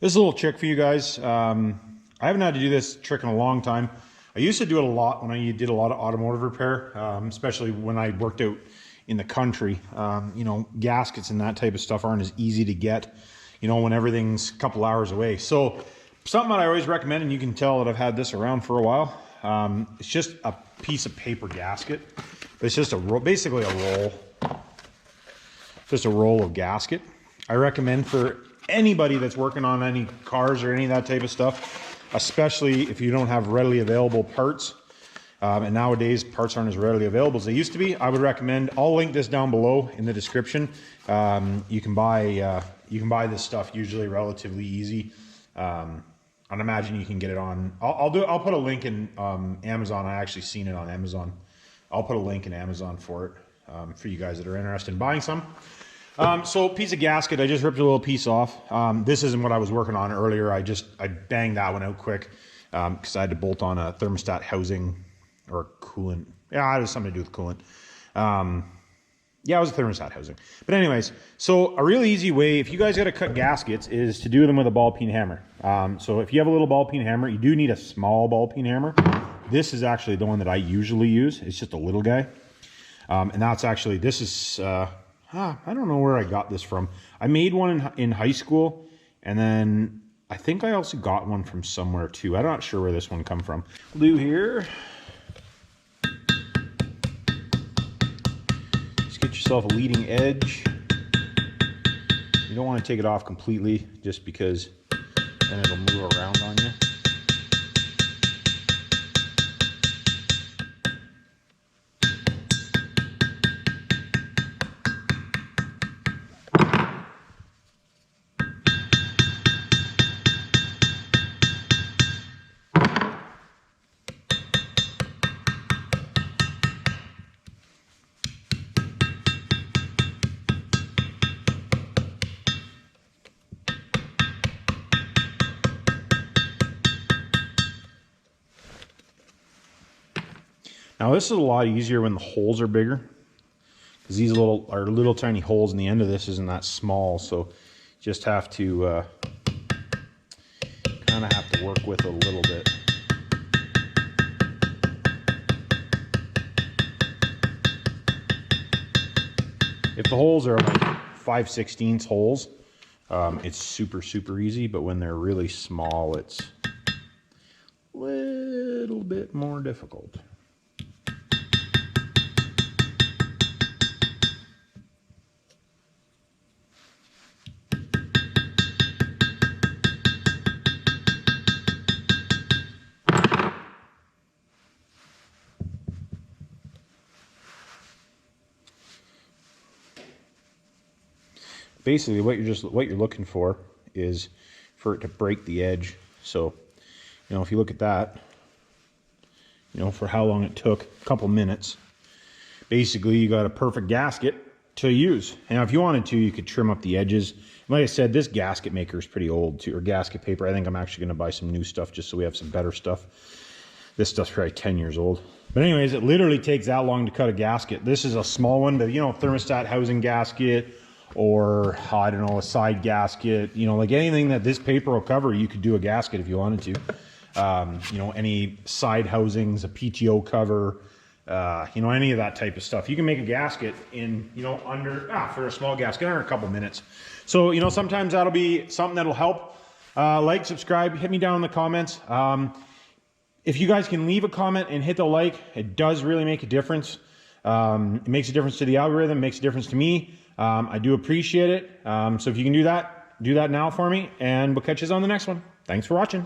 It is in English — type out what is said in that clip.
This is a little trick for you guys. I haven't had to do this trick in a long time. I used to do it a lot when I did a lot of automotive repair, especially when I worked out in the country. You know, gaskets and that type of stuff aren't as easy to get, you know, when everything's a couple hours away. So something that I always recommend, and you can tell that I've had this around for a while, it's just a piece of paper gasket. It's just basically a roll, just a roll of gasket. I recommend for anybody that's working on any cars or any of that type of stuff, especially if you don't have readily available parts. And nowadays parts aren't as readily available as they used to be. I would recommend, I'll link this down below in the description. You can buy this stuff usually relatively easy. I'd imagine you can get it on, I'll put a link in Amazon. I actually seen it on Amazon. I'll put a link in Amazon for it, for you guys that are interested in buying some. So piece of gasket, I just ripped a little piece off. This isn't what I was working on earlier. I banged that one out quick because I had to bolt on a thermostat housing or coolant. Yeah, it has something to do with coolant. Yeah, it was a thermostat housing. But anyways, so a really easy way, if you guys got to cut gaskets, is to do them with a ball peen hammer. So if you have a little ball peen hammer, you do need a small ball peen hammer. This is actually the one that I usually use. It's just a little guy. And that's actually, this is, I don't know where I got this from. I made one in high school, and then I think I also got one from somewhere too. I'm not sure where this one come from. We'll do here. Just get yourself a leading edge. You don't want to take it off completely, just because then it'll move around on you. Now this is a lot easier when the holes are bigger, because these little tiny holes in the end of this isn't that small, so just have to kind of have to work with it a little bit. If the holes are like 5/16 holes, it's super easy, but when they're really small, it's a little bit more difficult. Basically, what you're looking for is for it to break the edge. So, you know, if you look at that, you know, for how long it took, a couple minutes. Basically, you got a perfect gasket to use. Now, if you wanted to, you could trim up the edges. Like I said, this gasket maker is pretty old too, or gasket paper. I think I'm actually going to buy some new stuff just so we have some better stuff. This stuff's probably 10 years old. But anyways, it literally takes that long to cut a gasket. This is a small one, but you know, thermostat housing gasket, or I don't know, a side gasket, you know, like anything that this paper will cover, you could do a gasket if you wanted to. You know, any side housings, a PTO cover, you know, any of that type of stuff. You can make a gasket in, you know, for a small gasket, under a couple minutes. So, you know, sometimes that'll be something that'll help. Like, subscribe, hit me down in the comments. If you guys can leave a comment and hit the like, it does really make a difference. It makes a difference to the algorithm, makes a difference to me. I do appreciate it. So if you can do that now for me, and we'll catch you on the next one. Thanks for watching.